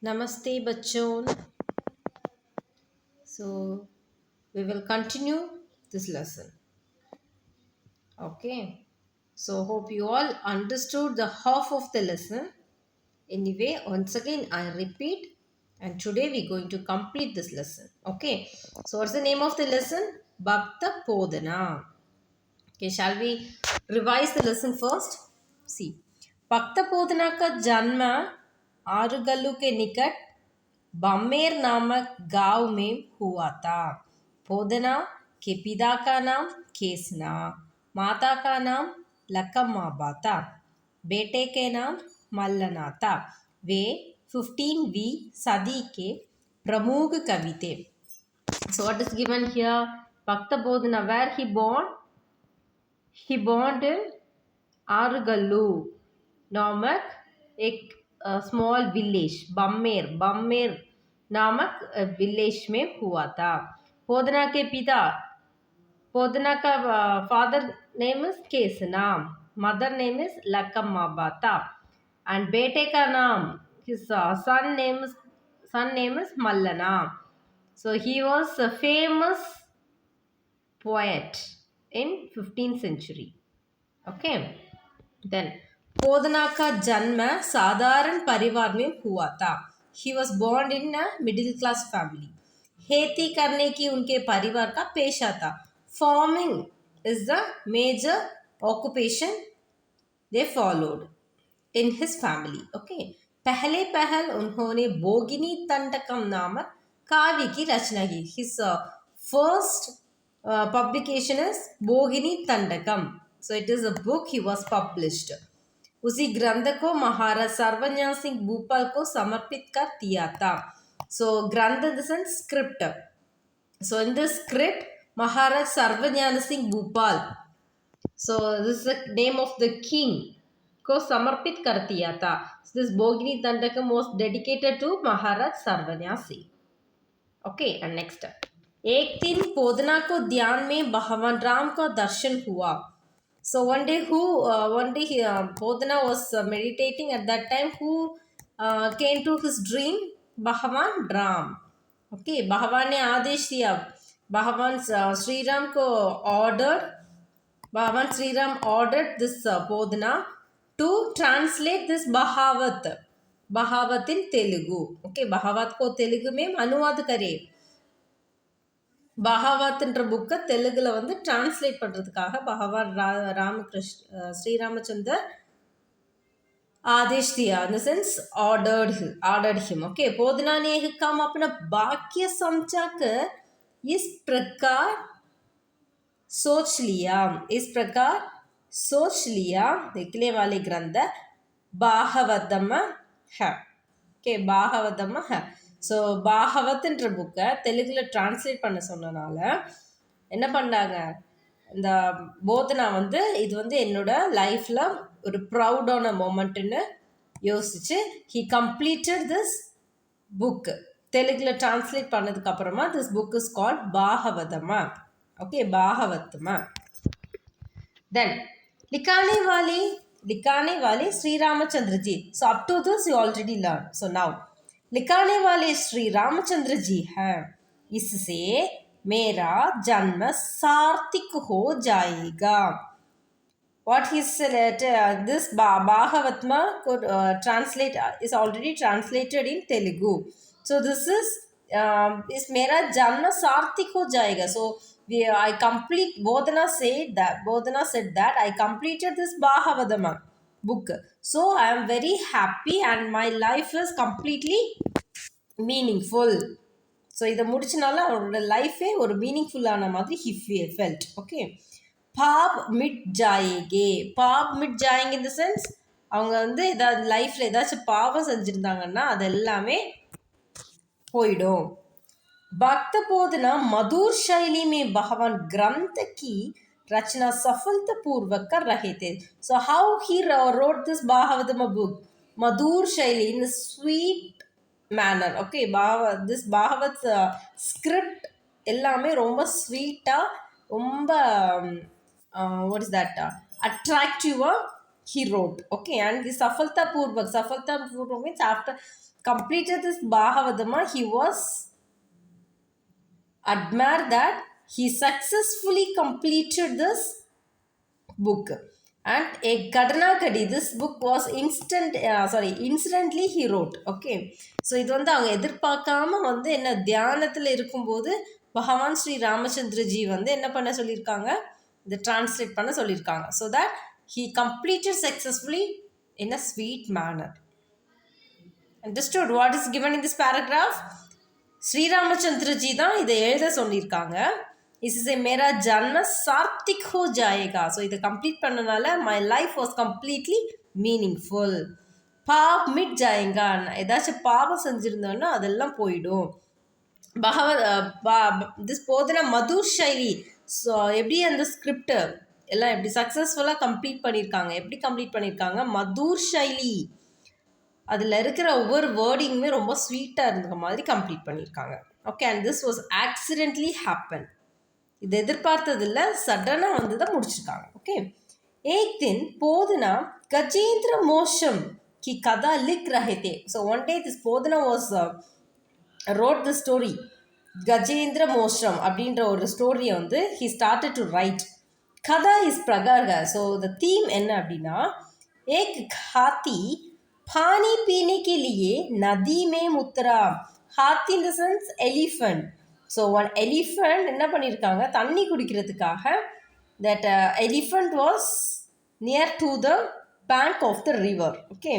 Namaste bachon. So we will continue this lesson. Okay. So hope you all understood the half of the lesson. Anyway, once again I repeat, and today we're going to complete this lesson. Okay. So what's the name of the lesson? Bhakta Podana. Okay, shall we revise the lesson first? See, Bhakta Podana का जन्म आरुगल्लू के निकट बम्मेर नामक गांव में हुआ था। पोदना के पिता का नाम केसना, माता का नाम लकम्माबा था, बेटे के नाम मल्लना था। वे 15वीं सदी के प्रमुख कवि थे। So what is given here? Bhakta Bodhana, where he born? He born in Argallu, नामक एक स्मॉल विलेज बम्मेर नामक विलेज में हुआ था। पोदना के पिता, पोदना का father name is Kesana, mother name is लकम्माबाता, एंड बेटे का नाम his son name is Mallana. So he was a famous poet in 15th century. Okay. Then पोदना का जन्म साधारण परिवार में हुआ था। He was born in a middle class family. खेती करने की उनके परिवार का पेशा था। Farming is the major occupation they followed in his family. Okay. पहले पहल उन्होंने बोगिनी तंडकम नामक काव्य की रचना की। His first publication is बोगिनी तंडकम. So it is a book he was published. उसी ग्रंथ को महाराज सर्वज्ञान सिंह भूपाल को समर्पित कर दिया था। सो ग्रंथ in the sense script. So in the script Maharaj Sarvagyan Singh Bhupal, so this the name of the king, को समर्पित कर दिया था। दिस बोगिनी Dandakam was dedicated to Maharaj Sarvagyan Singh. Okay, and next, एक दिन पोदना को ध्यान में भगवान राम का दर्शन हुआ। So one day Podana was meditating at that time. Who came to his dream? Bhagavan Ram. Okay, Bhagavan ने आदेश दिया, Bhagavan Sri Ram को Bhagavan Sri Ram ordered this Podana to translate this Bhagavat in Telugu. Okay, Bhagavat को तेलुगु में अनुवाद करे। பாகவத்ன்ற புக்கை தெலுங்குல வந்து டிரான்ஸ்லேட் பண்றதுக்காக பகவான் ஸ்ரீராமச்சந்தர் आदेश दिया, in the sense ordered him. Okay, पोदना ने एक काम अपना वाक्य समझा कर इस प्रकार सोच लिया निकले वाले ग्रंथ भागवतम है। Okay, भागवतम है. ஸோ பாகவத்ன்ற புக்கை தெலுங்கில் டிரான்ஸ்லேட் பண்ண சொன்னனால என்ன பண்ணாங்க, இந்த போதனா வந்து இது வந்து என்னோட லைஃப்பில் ஒரு ப்ரௌடான மொமெண்ட்டுன்னு யோசிச்சு ஹி கம்ப்ளீட்டட் திஸ் புக். தெலுங்கில் டிரான்ஸ்லேட் பண்ணதுக்கப்புறமா திஸ் புக் இஸ் கால்ட் பாகவதமா. ஓகே, பாகவத்தமா. தென் लिखाने वाले Shri Ramchandra ji. So up to this you already learned. So now लिखाने वाले श्री रामचंद्र जी हैं, इससे मेरा जन्म सार्थक हो जाएगा. What he said, this Bhagavatma could translate is already translated in Telugu. So this is मेरा जन्म सार्थक हो जाएगा. So I complete. Bodhana said that I completed this Bhagavatama book. So I am very happy and my life is completely meaningful. So இதை முடிச்சனால அவரோட லைஃபே ஒரு மீனிங்ஃபுல்லான மாதிரி ஹி ஃபெல்ட். ஓகே, பாப் மிட் ஜாயேங்க இன் த சென்ஸ் அவங்க வந்து ஏதாவது லைஃப்பில் ஏதாச்சும் பாவம் செஞ்சுருந்தாங்கன்னா அது எல்லாமே போயிடும். भक्त पोदना मधुर शैली में भगवान ग्रंथ की रचना सफलता पूर्वक कर रहे थे. So how he wrote this Bhagavatam book? मधुर शैली, in a sweet manner. Okay, this Bhagavat script எல்லாமே ரொம்ப ஸ்வீட்டாக, ரொம்ப what is that, அட்ராக்டிவாக he wrote. Okay, and the Safalta Purvak means after completed this Bhagavatam, he was admired that he successfully completed this book. And a Kadanakadi, this book was instantly he wrote. Okay, so இது வந்து அவங்க எதிர்பார்க்காம வந்து என்ன தியானத்தில் இருக்கும்போது பகவான் ஸ்ரீ ராமச்சந்திரஜி வந்து என்ன பண்ண சொல்லியிருக்காங்க, இதை டிரான்ஸ்லேட் பண்ண சொல்லியிருக்காங்க. So that he completed successfully in a sweet manner. Understood what is given in this paragraph? Sri Ramachandraji தான் இதை எழுத சொல்லியிருக்காங்க. इससे मेरा जन्म सार्थक हो जाएगा. ஸோ இதை கம்ப்ளீட் பண்ணனால my life was completely meaningful. பாப் மிட் ஜாயங்கா, ஏதாச்சும் பாவம் செஞ்சுருந்தோன்னா அதெல்லாம் போயிடும். திஸ் போதனா மதுர் ஷைலி. ஸோ எப்படி அந்த ஸ்கிரிப்ட் எல்லாம் எப்படி சக்ஸஸ்ஃபுல்லாக கம்ப்ளீட் பண்ணியிருக்காங்க, எப்படி கம்ப்ளீட் பண்ணியிருக்காங்க, மதுர் ஷைலி, அதில் இருக்கிற ஒவ்வொரு வேர்டிங்குமே ரொம்ப ஸ்வீட்டாக இருந்த மாதிரி கம்ப்ளீட் பண்ணியிருக்காங்க. Okay, and this was accidentally happen. இது எதிர்பார்த்ததில்ல, சடனாக வந்து தான் முடிச்சிருக்காங்க. ஓகே, एक दिन पोदना गजेंद्र मोशम की कथा लिख रहे थे. So one day this Podana was wrote the story. Gajendra மோஷம் அப்படின்ற ஒரு ஸ்டோரியை வந்து he started to write. கதா இஸ் பிரகார. ஸோ த தீம் என்ன அப்படின்னா, एक हाथी पानी पीने के लिए नदी में उतरा. हाथी in the sense elephant. So one elephant என்ன பண்ணியிருக்காங்க, தண்ணி குடிக்கிறதுக்காக that elephant was near to the bank of the river. Okay,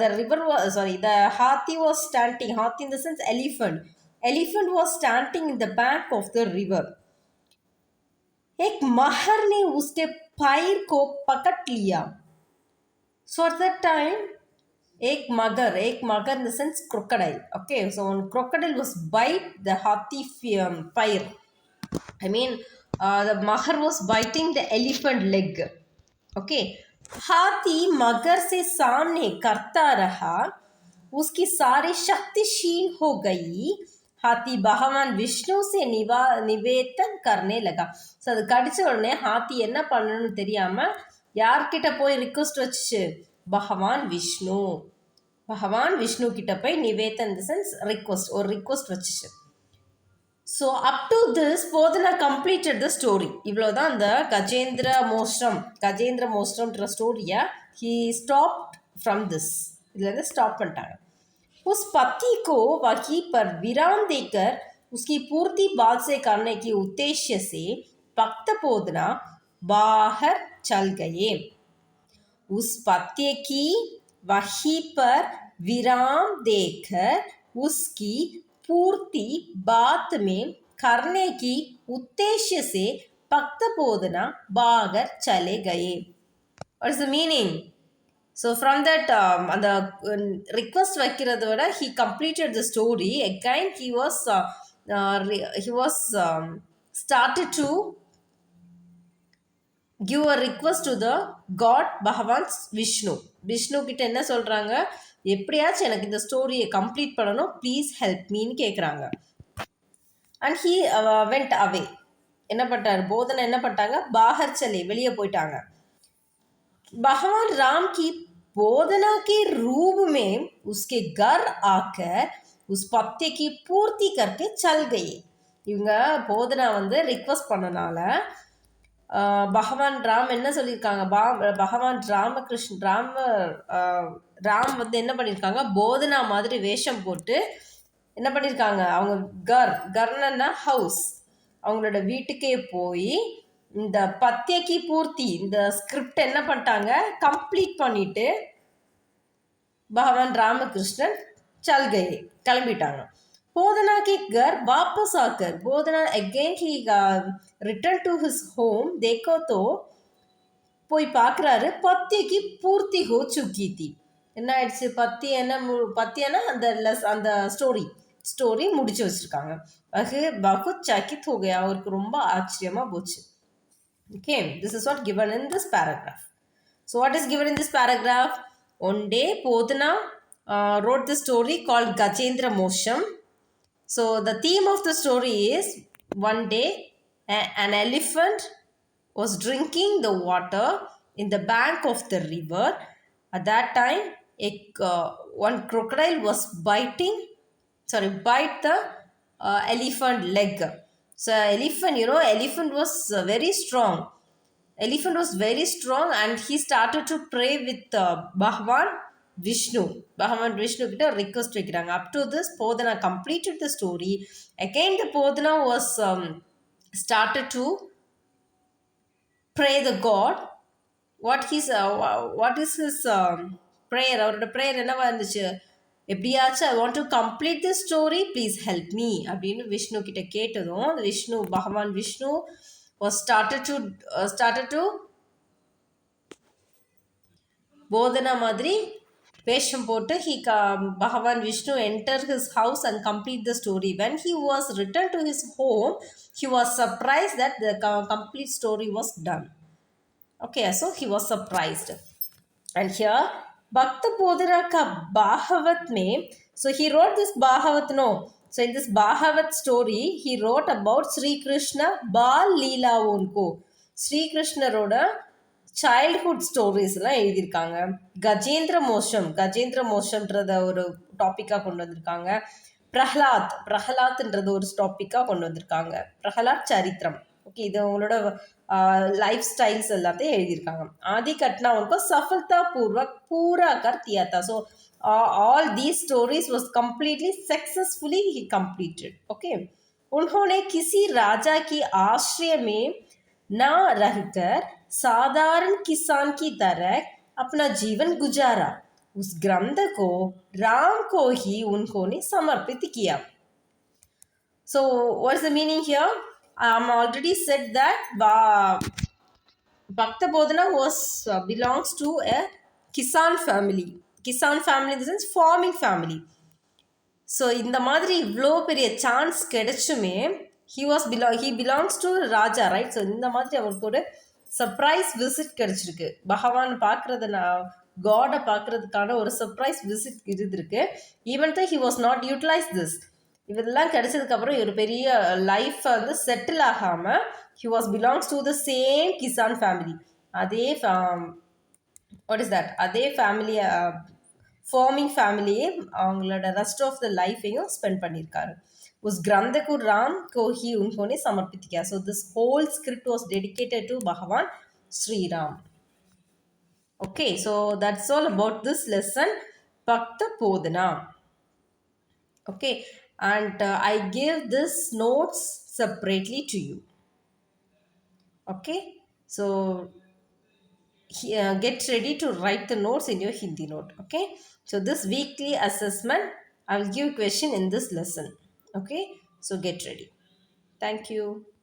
the river was the hathi was standing. Hathi in the sense elephant was standing in the bank of the river. एक महर ने उसके पैर को पकड़ लिया. So at that time एक मगर in the sense crocodile. Okay, so when crocodile was bite the hathi पैर, I mean the mahar was biting the elephant leg. Okay, हाथी मगर से सामने करता रहा, उसकी सारी शक्ति क्षीण हो गई. हाथी भगवान विष्णु से निवेदन करने लगा. ஸோ அது கடிச்ச உடனே ஹாத்தி என்ன பண்ணணும்னு தெரியாம யார்கிட்ட போய் ரிக்வஸ்ட் வச்சுச்சு, பகவான் விஷ்ணு கிட்ட போய் நிவேதன் இன் தி சென்ஸ் ரிக்வஸ்ட் வச்சுச்சு. So up to this Potana completed the story. இவ்வளோதான் அந்த கஜேந்திர மோஸ்ட்ரம்ன்ற ஸ்டோரியை ஹீ ஸ்டாப்ட் ஃப்ரம் திஸ். இதுலேருந்து ஸ்டாப் பண்ணிட்டாங்க. उस पति को वहीं पर विराम देकर उसकी पूर्ति बात से करने के उद्देश्य से भक्त पोदना बाहर चल गए. उस पति की वहीं पर विराम देकर उसकी पूर्ति बात में करने की उद्देश्य से भक्त पोदना बाहर चले गए. What is the meaning? So from that அந்த ரிக்வஸ்ட் வைக்கிறத விட he completed the story. Again he was started to give a request to the god பகவான் விஷ்ணு கிட்ட என்ன சொல்கிறாங்க, எப்படியாச்சும் எனக்கு இந்த ஸ்டோரியை கம்ப்ளீட் பண்ணணும், ப்ளீஸ் ஹெல்ப் மீன்னு கேட்குறாங்க. அண்ட் ஹீ வெண்ட் அவே. என்ன பண்ணிட்டார், போதனை என்ன பண்ணிட்டாங்க, பாகர் சலே, வெளியே போயிட்டாங்க. भगवान राम की बोधना के रूप में उसके घर आकर उस पत्ते की पूर्ति करके चल गए. இவங்க போதனா வந்து ரிக்வஸ்ட் பண்ணனால பகவான் ராம் என்ன சொல்லியிருக்காங்க, பகவான் ராம் வந்து என்ன பண்ணியிருக்காங்க, போதனா மாதிரி வேஷம் போட்டு என்ன பண்ணியிருக்காங்க, அவங்க கர்னா ஹவுஸ், அவங்களோட வீட்டுக்கே போய் இந்த பத்தியக்கி பூர்த்தி இந்த ஸ்கிரிப்ட் என்ன பண்ணிட்டாங்க, கம்ப்ளீட் பண்ணிட்டு பகவான் ராமகிருஷ்ணன் கிளம்பிட்டாங்க. போதனா கி கர் வாபஸ் ஆக்கர் Potana again he return to his home. தேக்கோ தோ போய் பார்க்குறாரு, பத்தியக்கி பூர்த்தி ஹோ சுக்கி தி. என்ன ஆயிடுச்சு, பத்தியன்னா அந்த ஸ்டோரி முடிச்சு வச்சிருக்காங்க. பகுத் சக்கித் ஹோ கயா, அவருக்கு ரொம்ப ஆச்சரியமாக போச்சு. Okay, this is what given in this paragraph. So what is given in this paragraph? One day Podana wrote the story called Gajendra Mosham. So the theme of the story is, one day an elephant was drinking the water in the bank of the river. At that time, one crocodile was bite the elephant leg. So elephant, elephant was very strong. Elephant was very strong and he started to pray with Bhagwan Vishnu. Bhagwan Vishnu கிட்ட request வைக்கிறாங்க. Up to this, Podana completed the story. Again, the Podana was started to pray the God. What is his prayer? அவரோட prayer என்னவா இருந்துச்சு? எப்படியாச்சும் I want to complete the story please help me அப்படின்னு விஷ்ணு கிட்ட கேட்டதும் விஷ்ணு பகவான் Vishnu was started to போதனா மாதிரி வேஷம் போட்டு பகவான் Vishnu enter his house and complete the story. When he was returned to his home, he was surprised that the complete story was done. Okay, so he was surprised. And here, Bhakta Podana ka Bhagavat mein, so he wrote this Bhagavat, no. So in this Bhagavat story, he wrote about Sri Krishna Bal Leela unko. Sri Krishna wrote childhood stories எல்லாம் எழுதியிருக்காங்க. கஜேந்திர மோஷம்ன்றத ஒரு டாப்பிக்காக கொண்டு வந்திருக்காங்க. பிரஹலாத்ன்றது ஒரு டாப்பிக்காக கொண்டு வந்திருக்காங்க. பிரஹலாத் சரித்திரம். Okay, இது அவங்களோட லைஃப் ஸ்டைல்ஸ் எல்லாத்தையும் எழுதியிருக்காங்க. आदि घटना उनको सफलता पूर्वक पूरा कर दिया था. So all these stories was completely successfully he completed. Okay, उन्होंने किसी राजा की आश्रय में ना रहकर साधारण किसान की तरह अपना जीवन गुजारा. उस ग्रंथ को राम को ही उन्होंने समर्पित किया. So what's the meaning here? I'm already said that Bhakta Bodhana belongs to a Kisan family. Kisan family in the sense farming family. So இந்த மாதிரி இவ்வளோ பெரிய சான்ஸ் கிடைச்சுமே he belongs to raja, right? So இந்த மாதிரி அவருக்கு ஒரு சர்ப்ரைஸ் விசிட் கிடைச்சிருக்கு. பகவான் பார்க்கறது, காடை பார்க்கறதுக்கான ஒரு சர்ப்ரைஸ் விசிட் இருந்திருக்கு. ஈவன் தான் he was not utilized this. இதெல்லாம் கிடைச்சதுக்கப்புறம் ஒரு பெரிய லைஃப் வந்து செட்டில் ஆகாமல் he belongs to the same Kisan family. அதே அதே ஃபேமிலி, ஃபார்மிங் ஃபேமிலியே அவங்களோட ரெஸ்ட் ஆஃப் த லைஃபையும் ஸ்பெண்ட் பண்ணியிருக்காரு. उस ग्रंथ को राम को ही उन्होंने समर्पित किया. So this whole script was dedicated to Bhagavan Sri Ram. Okay, so that's all about this lesson, Bhakta Podana. Okay, and I give this notes separately to you. Okay, so get ready to write the notes in your Hindi note. Okay, so this weekly assessment, I will give question in this lesson. Okay, so get ready. Thank you.